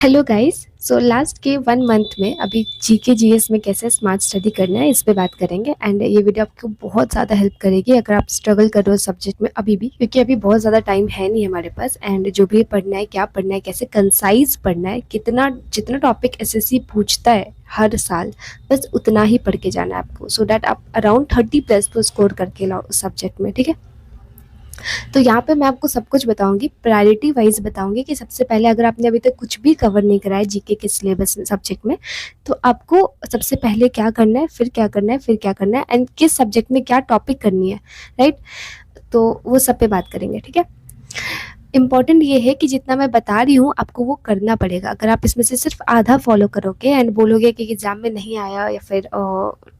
Hello guys. So last के 1 month में अभी जीके जीएस में कैसे स्मार्ट स्टडी करना है इस पे बात करेंगे। एंड ये वीडियो आपको बहुत ज़्यादा हेल्प करेगी अगर आप स्ट्रगल कर रहे हो सब्जेक्ट में अभी भी, क्योंकि अभी बहुत ज़्यादा टाइम है नहीं हमारे पास। एंड जो भी पढ़ना है, क्या पढ़ना है, कैसे कंसाइज पढ़ना है, कितना जितना टॉपिक एसएससी पूछता है हर साल, बस उतना ही पढ़ के जाना है आपको, सो दैट आप अराउंड 30+ तो स्कोर करके लाओ उस सब्जेक्ट में। ठीक है, तो यहाँ पे मैं आपको सब कुछ बताऊंगी, प्रायोरिटी वाइज बताऊंगी कि सबसे पहले अगर आपने अभी तक कुछ भी कवर नहीं करा है जीके के सिलेबस सब्जेक्ट में, तो आपको सबसे पहले क्या करना है, फिर क्या करना है, फिर क्या करना है, एंड किस सब्जेक्ट में क्या टॉपिक करनी है। राइट, तो वो सब पे बात करेंगे। ठीक है, इम्पॉर्टेंट ये है कि जितना मैं बता रही हूँ आपको वो करना पड़ेगा। अगर आप इसमें से सिर्फ आधा फॉलो करोगे एंड बोलोगे कि एग्जाम में नहीं आया या फिर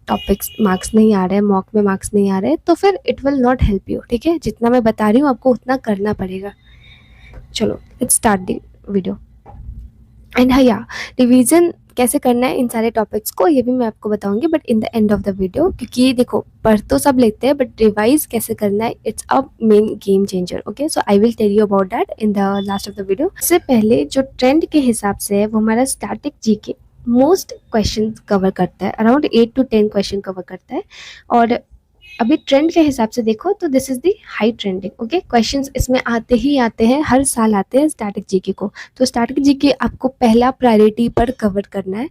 टॉपिक्स मार्क्स नहीं आ रहे हैं, मॉक में मार्क्स नहीं आ रहे, तो फिर it will not help you. ठीक है, जितना मैं बता रही हूँ आपको उतना करना पड़ेगा। चलो let's start the video. And हाँ, या रिवीजन कैसे करना है इन सारे टॉपिक्स को ये भी मैं आपको बताऊंगी, but in the end of the video, क्योंकि देखो पढ़ तो सब लेते हैं बट रिवाइज कैसे करना है, it's a main game changer. Okay, so I will tell you about that in the last of the video. इससे पहले जो ट्रेंड के हिसाब से है वो हमारा static GK most question cover करता है, अराउंड 8 to 10 क्वेश्चन कवर करता है। और अभी ट्रेंड के हिसाब से देखो तो this is the high trending. Okay, questions इसमें आते ही आते हैं, हर साल आते हैं स्टैटिक जीके को। तो स्टैटिक जीके आपको पहला प्रायोरिटी पर कवर करना है।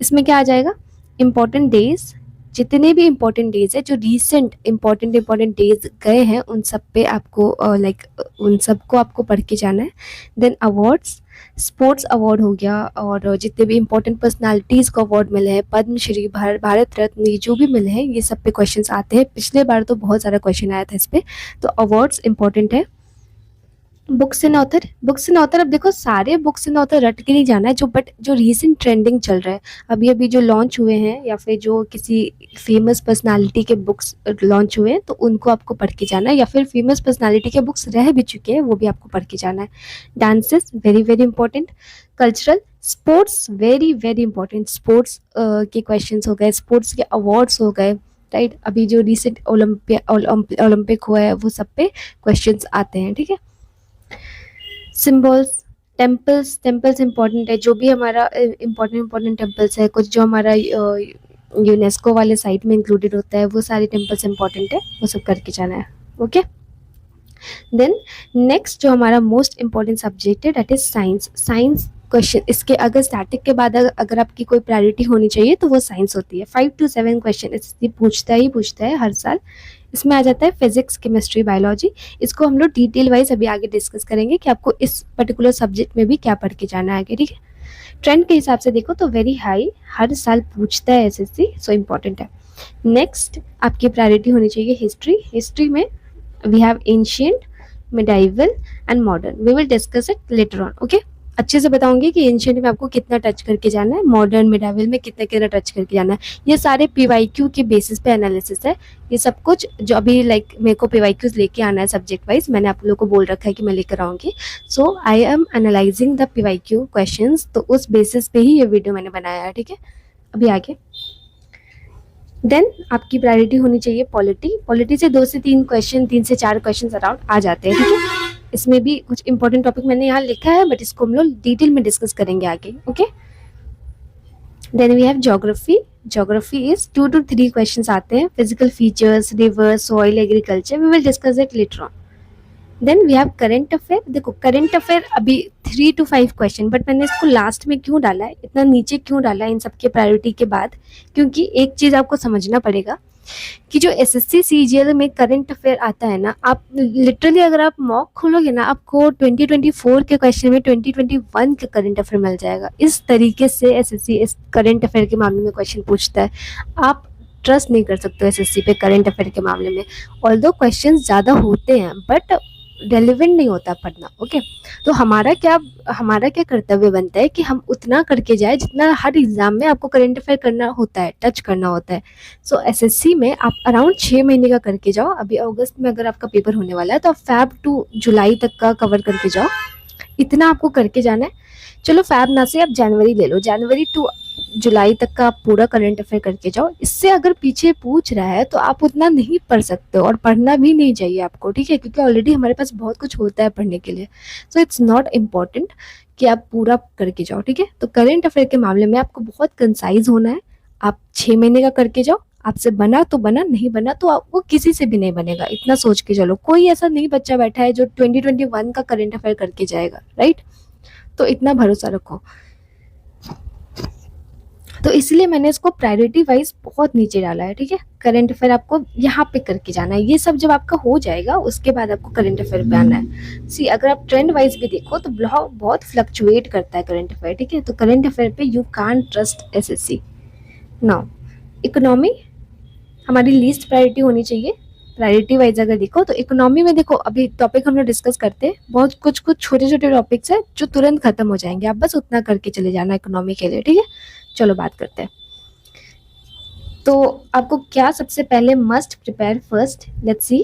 इसमें क्या आ जाएगा, इंपॉर्टेंट डेज, जितने भी इंपॉर्टेंट डेज है जो रिसेंट इंपॉर्टेंट डेज गए हैं उन सब पे आपको उन सबको आपको पढ़ के जाना है। देन अवार्ड्स, स्पोर्ट्स अवार्ड हो गया, और जितने भी इंपॉर्टेंट पर्सनालिटीज़ को अवार्ड मिले हैं, पद्मश्री, भारत रत्न, ये जो भी मिले हैं ये सब पे क्वेश्चंस आते हैं। पिछले बार तो बहुत सारा क्वेश्चन आया था इस पे, तो अवार्ड्स इंपॉर्टेंट है। Books and author, books and author, अब देखो सारे बुक्स एंड ऑथर रट के नहीं जाना है, जो रीसेंट ट्रेंडिंग चल रहा है, अभी अभी जो लॉन्च हुए हैं या फिर जो किसी फेमस पर्सनालिटी के बुक्स लॉन्च हुए हैं तो उनको आपको पढ़ के जाना है, या फिर फेमस पर्सनालिटी के बुक्स रह भी चुके हैं वो भी आपको पढ़ के जाना है। Dances very very important, cultural, sports very very important, sports के क्वेश्चंस हो गए, स्पोर्ट्स के अवार्ड्स हो गए। राइट, अभी जो रिसेंट ओलंपिक हुआ है वो सब पे क्वेश्चंस आते हैं। ठीक है, सिंबल्स, टेम्पल्स इंपॉर्टेंट है, जो भी हमारा इम्पोर्टेंट टेम्पल्स है, कुछ जो हमारा यूनेस्को वाले साइट में इंक्लूडेड होता है वो सारे टेम्पल्स इंपॉर्टेंट है, वो सब करके जाना है। ओके, देन नेक्स्ट जो हमारा मोस्ट इंपॉर्टेंट सब्जेक्ट है that is science. Science question, इसके अगर स्टैटिक के बाद अगर आपकी कोई प्रायोरिटी होनी चाहिए तो वो साइंस होती है। 5 to 7 क्वेश्चन इससे पूछता है हर साल। इसमें आ जाता है फिजिक्स, केमिस्ट्री, बायोलॉजी। इसको हम लोग डिटेल वाइज अभी आगे डिस्कस करेंगे कि आपको इस पर्टिकुलर सब्जेक्ट में भी क्या पढ़ के जाना है आगे। ठीक है, ट्रेंड के हिसाब से देखो तो वेरी हाई, हर साल पूछता है एसएससी, सो इम्पॉर्टेंट है। नेक्स्ट आपकी प्रायोरिटी होनी चाहिए हिस्ट्री। हिस्ट्री में we have ancient, medieval and modern. We will discuss it later on. Okay, अच्छे से बताऊंगी कि एंशियंट में आपको कितना टच करके जाना है, मॉडर्न मिडाइवल में कितना कितना टच करके जाना है। ये सारे पीवाईक्यू के बेसिस पे एनालिसिस है। ये सब कुछ जो अभी मेरे को पीवाईक्यूज लेके आना है सब्जेक्ट वाइज, मैंने आप लोगों को बोल रखा है कि मैं लेकर आऊंगी। So I am analysing the PYQ questions, तो उस बेसिस पे ही ये वीडियो मैंने बनाया है। ठीक है, अभी आगे देन आपकी प्रायोरिटी होनी चाहिए पॉलिटी। पॉलिटी से 2 से 3 क्वेश्चन, 3 से 4 क्वेश्चन अराउंड आ जाते हैं। ठीक है, इसमें भी कुछ इंपॉर्टेंट टॉपिक मैंने यहाँ लिखा है बट इसको हम लोग डिटेल में डिस्कस करेंगे आगे। Okay, then we have geography. Geography is 2 to 3 questions आते हैं, physical features, river, soil, agriculture, we will discuss it later on. Then we have current affair. देखो करंट अफेयर अभी 3 to 5 क्वेश्चन, बट मैंने इसको last में क्यों डाला है, इतना नीचे क्यों डाला है इन सबके प्रायोरिटी के बाद, क्योंकि एक चीज़ आपको समझना पड़ेगा कि जो एसएससी सीजीएल में करंट अफेयर आता है ना, आप लिटरली अगर आप मॉक खोलोगे ना आपको 2024 के क्वेश्चन में 2021 का करंट अफेयर मिल जाएगा। इस तरीके से एसएससी इस करंट अफेयर के मामले में क्वेश्चन पूछता है। आप ट्रस्ट नहीं कर सकते हो एसएससी पे करंट अफेयर के मामले में, ऑल्दो क्वेश्चन ज़्यादा होते हैं बट रेलिवेंट नहीं होता पढ़ना। ओके, तो हमारा क्या कर्तव्य बनता है कि हम उतना करके जाए जितना हर एग्जाम में आपको करंट अफेयर करना होता है, टच करना होता है। सो एसएससी में आप अराउंड 6 महीने का करके जाओ। अभी अगस्त में अगर आपका पेपर होने वाला है तो आप Feb to जुलाई तक का कवर करके जाओ। इतना आपको करके जाना है। चलो फैब ना से आप जनवरी ले लो, जनवरी टू जुलाई तक का आप पूरा करंट अफेयर करके जाओ। इससे अगर पीछे पूछ रहा है तो आप उतना नहीं पढ़ सकते हो और पढ़ना भी नहीं चाहिए आपको, ठीक है, क्योंकि ऑलरेडी हमारे पास बहुत कुछ होता है पढ़ने के लिए। सो इट्स नॉट इम्पॉर्टेंट कि आप पूरा करके जाओ, ठीक है। तो करंट अफेयर के मामले में आपको बहुत कंसाइज होना है। आप 6 महीने का करके जाओ, आपसे बना तो बना, नहीं बना तो आपको किसी से भी नहीं बनेगा, इतना सोच के चलो। कोई ऐसा नहीं बच्चा बैठा है जो 2021 का करंट अफेयर करके जाएगा, राइट। तो इतना भरोसा रखो। तो इसलिए मैंने इसको प्रायोरिटी वाइज बहुत नीचे डाला है, ठीक है। करंट अफेयर आपको यहाँ पे करके जाना है। ये सब जब आपका हो जाएगा उसके बाद आपको करंट अफेयर पे आना है। सी अगर आप ट्रेंड वाइज भी देखो तो बहुत फ्लक्चुएट करता है करंट अफेयर, ठीक है। तो करंट अफेयर पे you can't trust SSC. Now economy हमारी लीस्ट प्रायोरिटी होनी चाहिए। प्रायोरिटी वाइज अगर देखो तो इकोनॉमी में देखो, अभी टॉपिक हम लोग डिस्कस करते हैं, बहुत कुछ छोटे छोटे टॉपिक्स है जो तुरंत खत्म हो जाएंगे, आप बस उतना करके चले जाना इकोनॉमी के लिए, ठीक है। चलो बात करते हैं। तो आपको क्या सबसे पहले must prepare first, let's see.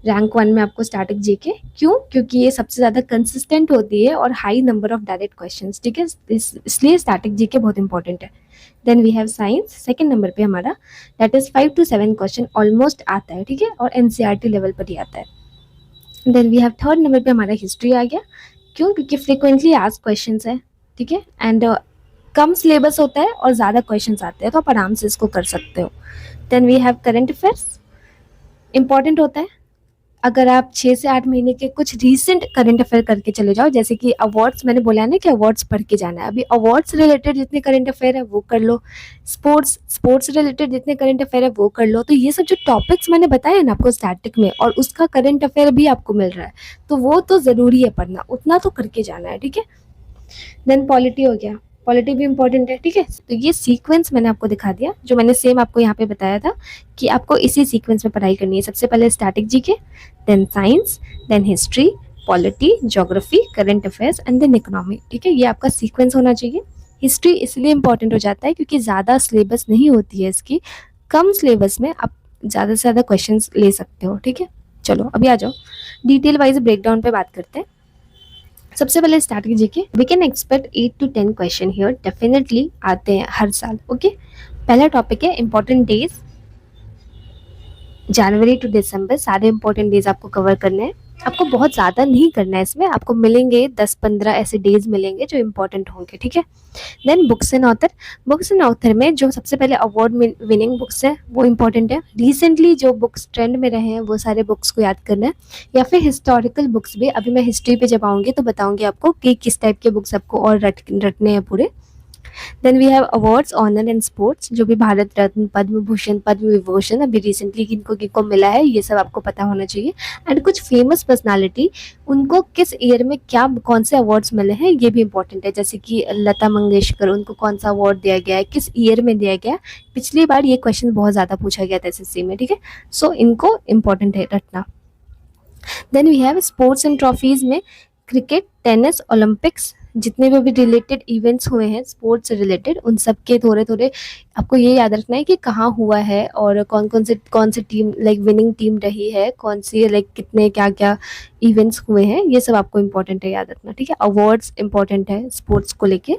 Rank 1 में आपको स्टैटिक जीके, क्यों? क्योंकि ये सबसे ज़्यादा कंसिस्टेंट होती है और high number of direct questions, ठीक है, इसलिए स्टैटिक जीके बहुत इंपॉर्टेंट है। Then we have science, second number पे हमारा, that is 5 to 7 question almost आता है, ठीक है, और एनसीईआरटी लेवल पर ही आता है। Then we have third number पे हमारा हिस्ट्री आ गया, क्यों? क्योंकि फ्रिक्वेंटली आस्क्ड क्वेश्चंस है, ठीक है, एंड कम सिलेबस होता है और ज़्यादा क्वेश्चंस आते हैं, तो आप आराम से इसको कर सकते हो। Then we have current affairs, important होता है। अगर आप 6 से 8 महीने के कुछ रीसेंट करंट अफेयर करके चले जाओ, जैसे कि अवार्ड्स, मैंने बोला है ना कि अवार्ड्स पढ़ के जाना है, अभी अवार्ड्स रिलेटेड जितने करंट अफेयर है वो कर लो, स्पोर्ट्स रिलेटेड जितने करंट अफेयर है वो कर लो। तो ये सब जो टॉपिक्स मैंने बताए ना आपको स्टैटिक में, और उसका करंट अफेयर भी आपको मिल रहा है, तो वो तो ज़रूरी है पढ़ना, उतना तो करके जाना है, ठीक है। देन पॉलिटी हो गया, पॉलिटी भी इंपॉर्टेंट है, ठीक है। तो ये सीक्वेंस मैंने आपको दिखा दिया, जो मैंने सेम आपको यहाँ पे बताया था कि आपको इसी सीक्वेंस में पढ़ाई करनी है। सबसे पहले static GK, then science, then history, polity, geography, current affairs and then economy, ठीक है। ये आपका सीक्वेंस होना चाहिए। हिस्ट्री इसलिए इंपॉर्टेंट हो जाता है क्योंकि ज़्यादा सिलेबस नहीं होती है इसकी, कम सिलेबस में आप ज़्यादा से ज़्यादा क्वेश्चन ले सकते हो, ठीक है। चलो अभी आ जाओ डिटेल वाइज ब्रेकडाउन पे बात करते हैं। सबसे पहले static GK, we can expect 8 to 10 question here, definitely आते हैं हर साल, ओके। पहला टॉपिक है इंपॉर्टेंट डेज, जनवरी टू दिसंबर सारे इंपॉर्टेंट डेज आपको कवर करने हैं। आपको बहुत ज़्यादा नहीं करना है इसमें, आपको मिलेंगे 10-15 ऐसे डेज मिलेंगे जो इंपॉर्टेंट होंगे, ठीक है। Then books and author, books and author में जो सबसे पहले अवार्ड विनिंग बुक्स है वो इंपॉर्टेंट है। रिसेंटली जो बुक्स ट्रेंड में रहे हैं वो सारे बुक्स को याद करना है, या फिर हिस्टोरिकल बुक्स भी। अभी मैं हिस्ट्री पे जब आऊँगी तो बताऊँगी आपको कि किस टाइप के बुक्स आपको और रटने हैं पूरे। Then we have awards, honour and sports, जो भी भारत रत्न, पद्म भूषण, पद्म विभूषण अभी रिसेंटली किनको किनको मिला है, ये सब आपको पता होना चाहिए। एंड कुछ फेमस पर्सनालिटी, उनको किस ईयर में क्या कौन से अवार्ड्स मिले हैं ये भी इंपॉर्टेंट है। जैसे कि लता मंगेशकर, उनको कौन सा अवार्ड दिया गया है, किस ईयर में दिया गया है। पिछली बार ये क्वेश्चन बहुत ज़्यादा पूछा गया था एसएससी में, ठीक है। सो इनको इंपॉर्टेंट है रटना। Then we have sports and trophies में क्रिकेट, टेनिस, ओलंपिक्स, जितने भी रिलेटेड इवेंट्स हुए हैं स्पोर्ट्स से रिलेटेड, उन सब के थोड़े थोड़े आपको ये याद रखना है कि कहाँ हुआ है और कौन सी टीम लाइक विनिंग टीम रही है, कौन सी लाइक कितने क्या क्या इवेंट्स हुए हैं, ये सब आपको इंपॉर्टेंट है याद रखना, ठीक है। अवार्ड्स इंपॉर्टेंट है स्पोर्ट्स को लेके।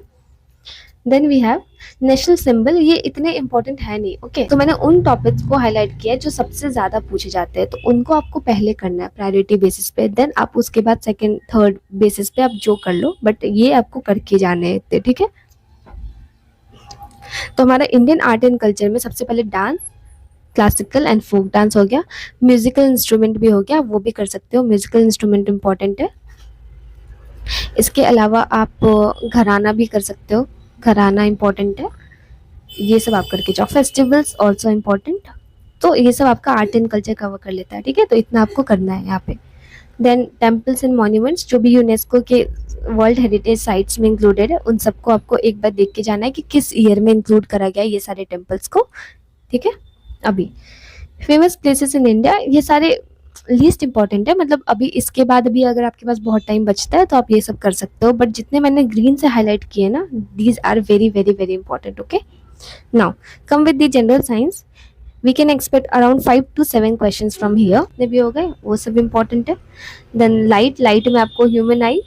Then we have national symbol, ये इतने इंपॉर्टेंट है नहीं, ओके। तो मैंने उन टॉपिक्स को हाईलाइट किया है जो सबसे ज्यादा पूछे जाते हैं, तो उनको आपको पहले करना है प्रायोरिटी बेसिस पे। देन आप उसके बाद सेकंड थर्ड बेसिस पे आप जो कर लो, बट ये आपको करके जाने हैं, ठीक है। तो हमारा इंडियन आर्ट एंड कल्चर में सबसे पहले dance, classical and folk dance हो गया, म्यूजिकल इंस्ट्रूमेंट भी हो गया, वो भी कर सकते हो, म्यूजिकल इंस्ट्रूमेंट इंपॉर्टेंट है। इसके अलावा आप घराना भी कर सकते हो, घराना इंपॉर्टेंट है, ये सब आप करके जाओ। फेस्टिवल्स ऑल्सो इम्पॉर्टेंट, तो ये सब आपका आर्ट एंड कल्चर कवर कर लेता है, ठीक है। तो इतना आपको करना है यहाँ पे। देन टेम्पल्स एंड मॉन्यूमेंट्स, जो भी यूनेस्को के वर्ल्ड हेरिटेज साइट्स में इंक्लूडेड है, उन सबको आपको एक बार देख के जाना है कि किस ईयर में इंक्लूड करा गया है ये सारे टेम्पल्स को, ठीक है। अभी फेमस प्लेसेस इन इंडिया, ये सारे लीस्ट इंपॉर्टेंट है, मतलब अभी इसके बाद भी अगर आपके पास बहुत टाइम बचता है तो आप ये सब कर सकते हो, बट जितने मैंने ग्रीन से हाईलाइट किए ना, these are very very very important, okay. Now come with the general science, we can expect around 5 to 7 questions from here, ये भी हो गए, वो सब इंपॉर्टेंट है। देन लाइट में आपको ह्यूमन आई,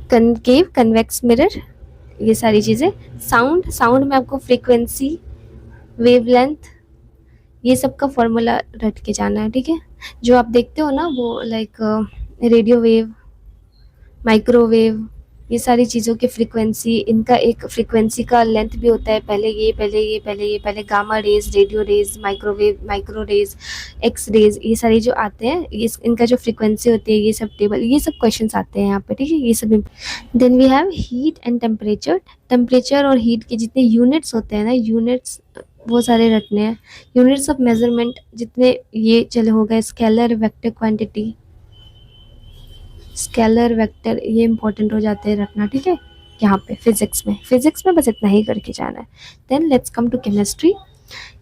कनकेव, कन्वेक्स मिरर, ये सारी चीज़ें। साउंड, साउंड में आपको फ्रीक्वेंसी, वेवलेंथ, ये सब का फॉर्मूला रट के जाना है, ठीक है। जो आप देखते हो ना वो लाइक रेडियो वेव, माइक्रोवेव, ये सारी चीज़ों की फ्रीक्वेंसी, इनका एक फ्रीक्वेंसी का लेंथ भी होता है, पहले gamma rays, radio rays, microwave, micro rays, X rays, ये सारी जो आते हैं, ये इनका जो फ्रीक्वेंसी होती है, ये सब टेबल, ये सब क्वेश्चंस आते हैं यहाँ पे, ठीक है। ये सब then we have heat and temperature. Temperature और हीट के जितने यूनिट्स होते हैं ना, यूनिट्स वो सारे रटने हैं। यूनिट्स ऑफ मेजरमेंट जितने ये चले हो गए, scalar, vector, quantity, scalar, vector, ये इंपॉर्टेंट हो जाते हैं रखना, ठीक है। यहाँ पे फिजिक्स में बस इतना ही करके जाना है। Then let's come to chemistry.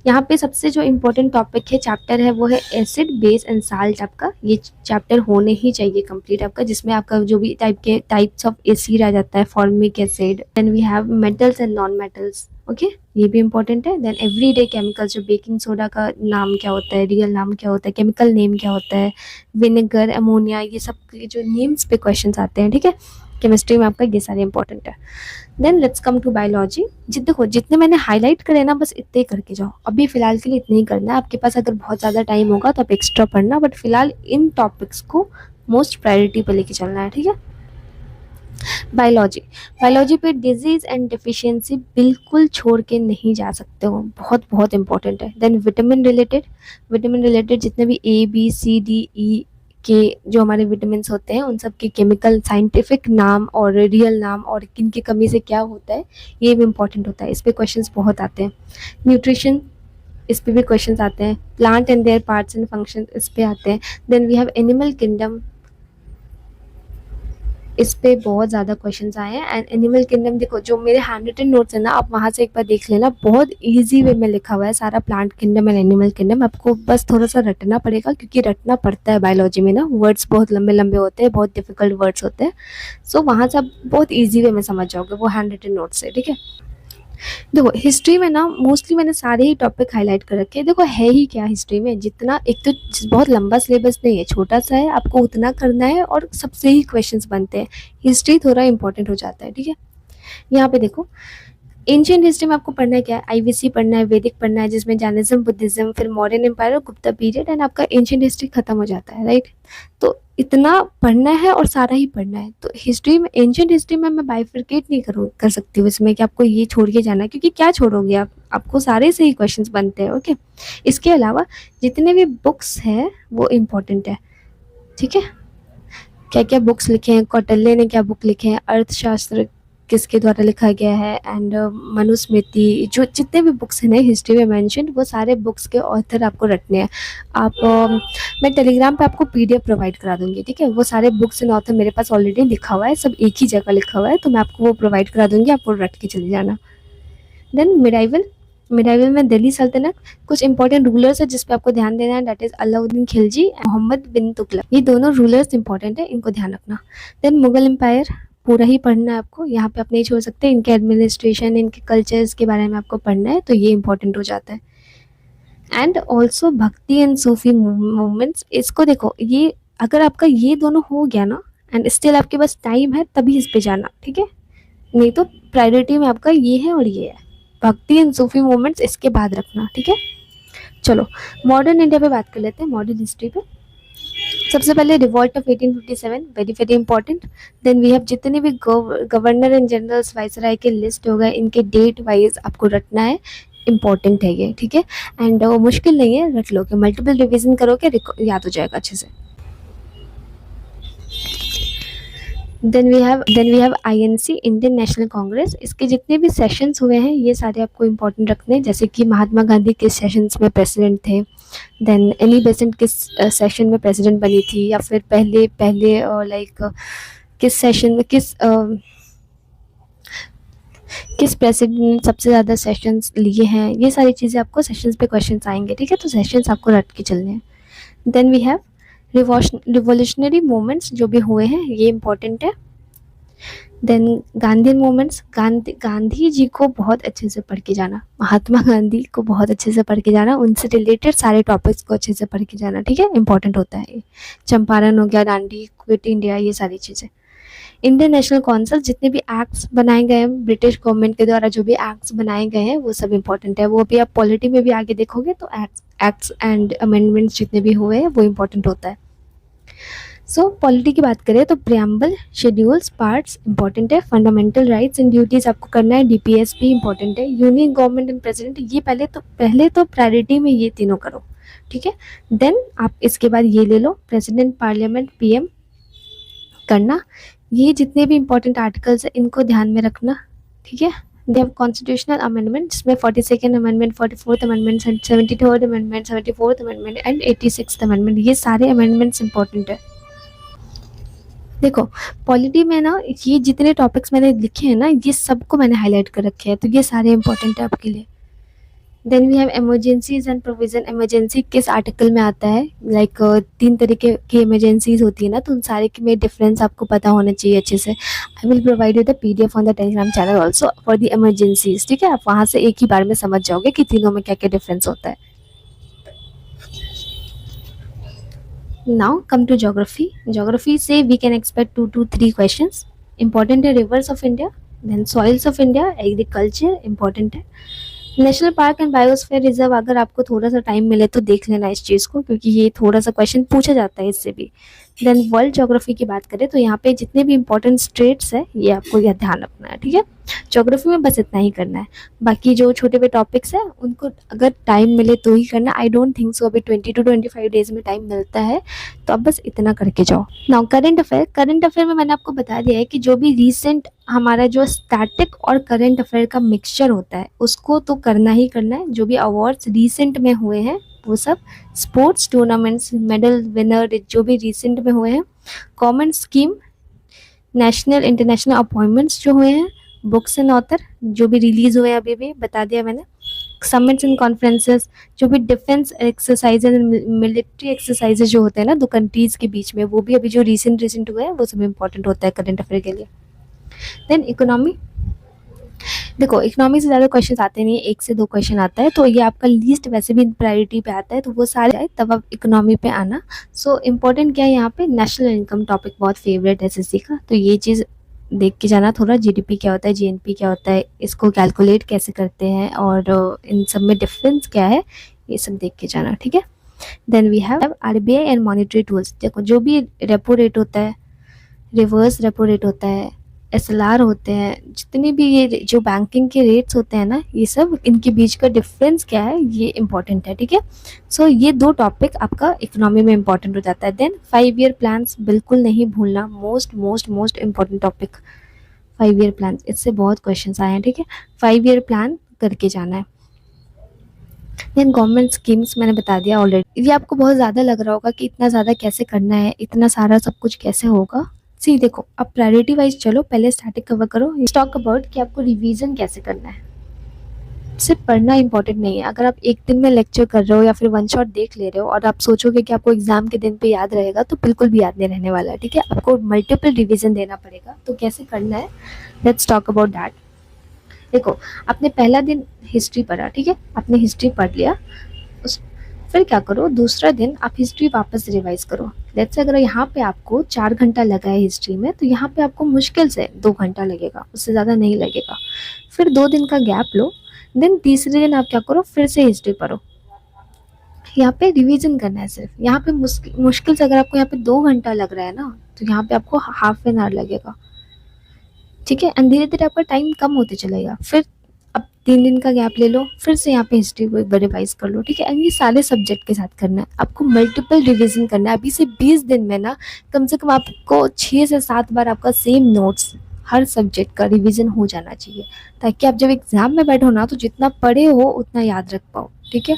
यहाँ पे सबसे जो इम्पोर्टेंट टॉपिक है, चैप्टर है, वो है एसिड, बेस एंड साल्ट। आपका ये चैप्टर होने ही चाहिए कंप्लीट आपका, जिसमें आपका जो भी टाइप्स ऑफ एसिड आ जाता है, formic acid. Then we have metals and non metals, okay, ये भी इंपॉर्टेंट है। देन एवरीडे केमिकल्स, जो बेकिंग सोडा का नाम क्या होता है, रियल नाम क्या होता है, केमिकल नेम क्या होता है, विनेगर, अमोनिया, ये सब के जो नेम्स पे क्वेश्चन आते हैं, ठीक है। केमिस्ट्री में आपका ये सारे इंपॉर्टेंट है। Then let's come to biology. देखो जितने मैंने हाईलाइट करे ना, बस इतने ही करके जाओ, अभी फिलहाल के लिए इतने ही करना है। आपके पास अगर बहुत ज़्यादा टाइम होगा तो आप एक्स्ट्रा पढ़ना, बट फिलहाल इन टॉपिक्स को मोस्ट प्रायोरिटी पे लेके चलना है, ठीक है। बायोलॉजी, बायोलॉजी पे डिजीज एंड डिफिशियंसी बिल्कुल छोड़ के नहीं जा सकते हो, बहुत बहुत इंपॉर्टेंट है। देन विटामिन रिलेटेड जितने भी A B C D E के जो हमारे विटामिन होते हैं, उन सब के केमिकल साइंटिफिक नाम और रियल नाम और किन की कमी से क्या होता है, ये भी इंपॉर्टेंट होता है। इस पे क्वेश्चंस बहुत आते हैं। न्यूट्रिशन, इस पे भी क्वेश्चंस आते हैं। Plant and their parts and function, इस पे आते हैं। Then we have animal kingdom, इस पे बहुत ज़्यादा क्वेश्चंस आए हैं। एंड एनिमल किंगडम, देखो जो मेरे हैंड रिटन नोट्स है ना, आप वहाँ से एक बार देख लेना, बहुत इजी वे में लिखा हुआ है सारा plant kingdom and animal kingdom. आपको बस थोड़ा सा रटना पड़ेगा, क्योंकि रटना पड़ता है बायोलॉजी में ना, वर्ड्स बहुत लंबे लंबे होते हैं, बहुत डिफिकल्ट वर्ड्स होते हैं। सो वहाँ से आप बहुत ईजी वे में समझ जाओगे वो हैंड रिटन नोट्स से, ठीक है। देखो हिस्ट्री में ना मोस्टली मैंने सारे ही टॉपिक हाईलाइट कर रखे हैं। देखो है ही क्या हिस्ट्री में, जितना एक तो बहुत लंबा सिलेबस नहीं है, छोटा सा है, आपको उतना करना है और सबसे ही क्वेश्चंस बनते हैं। हिस्ट्री थोड़ा इंपॉर्टेंट हो जाता है, ठीक है। यहाँ पे देखो एंशिएंट हिस्ट्री में आपको पढ़ना है क्या है, आईवीसी पढ़ना है, वैदिक पढ़ना है, जिसमें जैनिज्म, बुद्धिज्म, फिर मॉडर्न एम्पायर और गुप्ता पीरियड, एंड आपका एंशिएंट हिस्ट्री खत्म हो जाता है, राइट। तो इतना पढ़ना है और सारा ही पढ़ना है। तो हिस्ट्री में, एंशिएंट हिस्ट्री में मैं बाइफरकेट नहीं कर सकती हूँ इसमें कि आपको ये छोड़ के जाना है, क्योंकि क्या छोड़ोगे आप, आपको सारे से ही क्वेश्चंस बनते हैं, ओके। इसके अलावा जितने भी बुक्स हैं वो इम्पोर्टेंट है, ठीक है। क्या क्या बुक्स लिखे हैं, कौटिल्य ने क्या बुक लिखे हैं, अर्थशास्त्र किसके द्वारा लिखा गया है, एंड मनुस्मृति, जो जितने भी बुक्स हैं हिस्ट्री में मेंशन, वो सारे बुक्स के ऑथर आपको रटने हैं। आप मैं टेलीग्राम पे आपको पीडीएफ प्रोवाइड करा दूंगी, ठीक है। वो सारे बुक्स एंड ऑथर मेरे पास ऑलरेडी लिखा हुआ है, सब एक ही जगह लिखा हुआ है, तो मैं आपको वो प्रोवाइड करा दूंगी, आप वो रट के चले जाना। देन मिडाइवल में दिल्ली सल्तनत, कुछ इंपॉर्टेंट रूलर्स है जिस पे आपको ध्यान देना है, दैट इज अलाउद्दीन खिलजी, मोहम्मद बिन तुगलक, ये दोनों रूलर्स इंपॉर्टेंट है, इनको ध्यान रखना। देन मुगल एम्पायर पूरा ही पढ़ना है आपको, यहाँ पे आप नहीं छोड़ सकते, इनके एडमिनिस्ट्रेशन, इनके कल्चर्स के बारे में आपको पढ़ना है, तो ये इंपॉर्टेंट हो जाता है। एंड ऑल्सो भक्ति एंड सूफी मूवमेंट्स, इसको देखो, ये अगर आपका ये दोनों हो गया ना, एंड स्टिल आपके पास टाइम है, तभी इस पे जाना, ठीक है। नहीं तो प्रायोरिटी में आपका ये है और ये है, भक्ति एंड सूफी मूवमेंट्स इसके बाद रखना, ठीक है। चलो मॉडर्न इंडिया पे बात कर लेते हैं, मॉडर्न हिस्ट्री पे। सबसे पहले revolt of 1857, very very important. Then we have जितने भी गवर्नर एंड जनरल्स, वाइसराय के लिस्ट हो गए, इनके डेट वाइज आपको रटना है, इंपॉर्टेंट है ये, ठीक है। एंड मुश्किल नहीं है, रट लोगे, मल्टीपल रिवीजन करोगे, याद हो जाएगा अच्छे से। Then we have INC, Indian National Congress, इसके जितने भी सेशंस हुए हैं ये सारे आपको इंपॉर्टेंट रखने हैं, जैसे कि महात्मा गांधी किस सेशंस में प्रेसिडेंट थे, देन एनी बेसेंट किस सेशन में प्रेसिडेंट बनी थी, या फिर पहले लाइक किस सेशन में किस प्रेसिडेंट ने सबसे ज़्यादा सेशंस लिए हैं, ये सारी चीज़ें आपको सेशंस पे क्वेश्चंस आएंगे, ठीक है। तो सेशंस आपको रट के चलने हैं। Then we have revolutionary movements जो भी हुए हैं, ये इंपॉर्टेंट है। देन गांधी मूवमेंट्स, गांधी जी को बहुत अच्छे से पढ़ के जाना, महात्मा गांधी को बहुत अच्छे से पढ़ के जाना, उनसे रिलेटेड सारे टॉपिक्स को अच्छे से पढ़ के जाना, ठीक है, इंपॉर्टेंट होता है ये। चंपारण हो गया, दांडी, क्विट इंडिया, ये सारी चीज़ें। इंडियन नेशनल काउंसिल, जितने भी एक्ट्स बनाए गए हैं ब्रिटिश गवर्नमेंट के द्वारा, जो भी एक्ट्स बनाए गए हैं वो सब इंपॉर्टेंट है। वो भी आप पॉलिटी में भी आगे देखोगे तो एक्ट्स एंड अमेंडमेंट्स जितने भी हुए हैं वो इंपॉर्टेंट होता है। सो पॉलिटी की बात करें तो प्रियम्बल, शेड्यूल्स, पार्ट्स इंपॉर्टेंट है। फंडामेंटल राइट्स एंड ड्यूटीज आपको करना है। डीपीएस भी इंपॉर्टेंट है। यूनियन गवर्नमेंट एंड प्रेसिडेंट, ये पहले तो प्रायोरिटी में ये तीनों करो, ठीक है। देन आप इसके बाद ये ले लो, प्रेसिडेंट, पार्लियामेंट, पीएम करना। ये जितने भी इंपॉर्टेंट आर्टिकल्स है इनको ध्यान में रखना, ठीक है। दे हैव कॉन्स्टिट्यूशनल अमेंडमेंट, जिसमें 42nd amendment, 44th amendment, 73rd amendment, 74th amendment and 86th amendment, ये सारे अमेंडमेंट्स इंपॉर्टेंट है। देखो पॉलिटी में ना ये जितने टॉपिक्स मैंने लिखे हैं ना, ये सबको मैंने हाईलाइट कर रखे हैं, तो ये सारे इंपॉर्टेंट है आपके लिए। Then we have emergencies and provision. Emergency किस आर्टिकल में आता है, लाइक 3 तरीके की इमरजेंसीज होती है ना, तो उन सारे के में डिफरेंस आपको पता होना चाहिए अच्छे से। I will provide you the PDF on the Telegram channel also for the emergencies, ठीक है। आप वहाँ से एक ही बार में समझ जाओगे कि तीनों में क्या क्या डिफरेंस होता है। Now come to geography. Geography से we can expect 2 to 3 questions. Important है rivers of India, then soils of India, agriculture important है। National park and biosphere reserve, अगर आपको थोड़ा सा टाइम मिले तो देख लेना इस चीज़ को, क्योंकि ये थोड़ा सा क्वेश्चन पूछा जाता है इससे भी। देन वर्ल्ड ज्योग्राफी की बात करें तो यहाँ पे जितने भी इंपॉर्टेंट स्टेट्स है ये आपको यह ध्यान रखना है, ठीक है। ज्योग्राफी में बस इतना ही करना है। बाकी जो छोटे बड़े टॉपिक्स हैं उनको अगर टाइम मिले तो ही करना। आई डोंट थिंक सो अभी 20 to 25 डेज में टाइम मिलता है, तो अब बस इतना करके जाओ। Now current affair. Current affair में मैंने आपको बता दिया है कि जो भी रिसेंट हमारा जो स्टैटिक और करंट अफेयर का मिक्सचर होता है उसको तो करना ही करना है। जो भी अवार्ड्स रिसेंट में हुए हैं वो सब, स्पोर्ट्स टूर्नामेंट्स, मेडल विनर जो भी रिसेंट में हुए हैं, common scheme, national international appointments जो हुए हैं, बुक्स एंड ऑथर जो भी रिलीज हुए हैं अभी भी बता दिया मैंने, समिट्स एंड कॉन्फ्रेंसेस, जो भी defence exercises and military exercises जो होते हैं ना 2 कंट्रीज के बीच में, वो भी अभी जो रिसेंट हुए हैं वो सब इंपॉर्टेंट होता है करंट अफेयर के लिए। Then economy. देखो इकोनॉमी से ज़्यादा क्वेश्चन आते नहीं है, 1 से 2 क्वेश्चन आता है, तो ये आपका लीस्ट वैसे भी प्रायोरिटी पे आता है, तो वो सारे आए तब आप इकोनॉमी पे आना। सो इम्पोर्टेंट क्या है यहाँ पे, नेशनल इनकम टॉपिक बहुत फेवरेट है एसएससी का, तो ये चीज़ देख के जाना थोड़ा। जीडीपी क्या होता है, जीएनपी क्या होता है, इसको कैलकुलेट कैसे करते हैं और इन सब में डिफरेंस क्या है, ये सब देख के जाना, ठीक है। Then we have RBI and monetary tools. देखो जो भी रेपो रेट होता है, रिवर्स रेपो रेट होता है, एसएलआर होते हैं, जितने भी ये जो बैंकिंग के रेट्स होते हैं ना, ये सब इनके बीच का डिफरेंस क्या है ये इंपॉर्टेंट है, ठीक है। सो ये 2 टॉपिक आपका इकोनॉमी में इंपॉर्टेंट हो जाता है। देन 5 ईयर प्लान्स बिल्कुल नहीं भूलना, most important topic 5 year plan, इससे बहुत क्वेश्चन आए हैं, ठीक है। 5 ईयर प्लान करके जाना है। देन गवर्नमेंट स्कीम्स मैंने बता दिया ऑलरेडी। ये आपको बहुत ज़्यादा लग रहा होगा कि इतना ज़्यादा कैसे करना है, इतना सारा सब कुछ कैसे होगा। सी देखो अब प्रायोरिटी वाइज चलो, पहले स्टैटिक कवर करो। टॉक अबाउट कि आपको रिवीजन कैसे करना है। सिर्फ पढ़ना इंपॉर्टेंट नहीं है। अगर आप एक दिन में लेक्चर कर रहे हो या फिर 1 शॉट देख ले रहे हो और आप सोचोगे कि आपको एग्जाम के दिन पे याद रहेगा, तो बिल्कुल भी याद नहीं रहने वाला है, ठीक है। आपको मल्टीपल रिवीजन देना पड़ेगा, तो कैसे करना है, लेट्स टॉक अबाउट दैट। देखो आपने पहला दिन हिस्ट्री पढ़ा, ठीक है, आपने हिस्ट्री पढ़ लिया, फिर क्या करो, दूसरा दिन आप हिस्ट्री वापस रिवाइज करो। लेट्स से अगर यहाँ पे आपको 4 घंटा लगा है हिस्ट्री में, तो यहाँ पे आपको मुश्किल से 2 घंटा लगेगा, उससे ज़्यादा नहीं लगेगा। फिर 2 दिन का गैप लो, देन तीसरे दिन आप क्या करो, फिर से हिस्ट्री पढ़ो। यहाँ पे रिवीजन करना है सिर्फ। यहाँ पे मुश्किल से अगर आपको यहाँ पे 2 घंटा लग रहा है ना, तो यहाँ पे आपको हाफ एन आवर लगेगा, ठीक है। एंड धीरे धीरे आपका टाइम कम होते चलेगा। फिर अब 3 दिन का गैप ले लो, फिर से यहाँ पे हिस्ट्री को एक बार रिवाइज कर लो, ठीक है। एंड ये सारे सब्जेक्ट के साथ करना है, आपको मल्टीपल रिवीजन करना है। अभी से 20 दिन में ना कम से कम आपको 6 से 7 बार आपका सेम नोट्स हर सब्जेक्ट का रिवीजन हो जाना चाहिए, ताकि आप जब एग्जाम में बैठो ना तो जितना पढ़े हो उतना याद रख पाओ, ठीक है।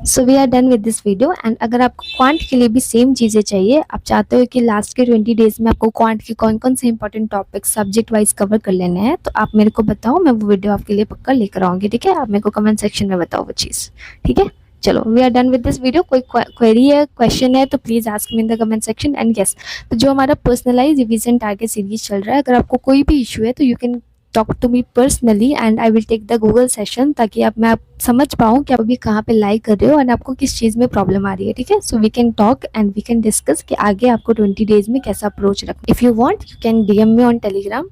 So we are done with this video. And अगर आपको क्वांट के लिए भी सेम चीज़ें चाहिए, आप चाहते हो कि लास्ट के 20 डेज में आपको क्वांट के कौन कौन से important topic subject wise cover कर लेने हैं, तो आप मेरे को बताओ, मैं वो वीडियो आपके लिए पक्का लेकर आऊँगी, ठीक है। आप मेरे को कमेंट सेक्शन में बताओ वो चीज़, ठीक है। चलो we are done with this video. कोई क्वेरी है, क्वेश्चन है तो please ask me in the comment section. And yes, तो जो हमारा पर्सनलाइज रिवीजन टारगेट सीरीज चल रहा है, अगर आपको कोई भी इशू है तो you can talk to me personally and I will take the Google session, ताकि मैं आप समझ पाऊँ कि आप अभी कहाँ पे लाइक कर रहे हो एंड आपको किस चीज़ में प्रॉब्लम आ रही है, ठीक है। So we can talk and we can discuss कि आगे आपको 20 डेज में कैसा अप्रोच रखना। If you want you can DM me on Telegram.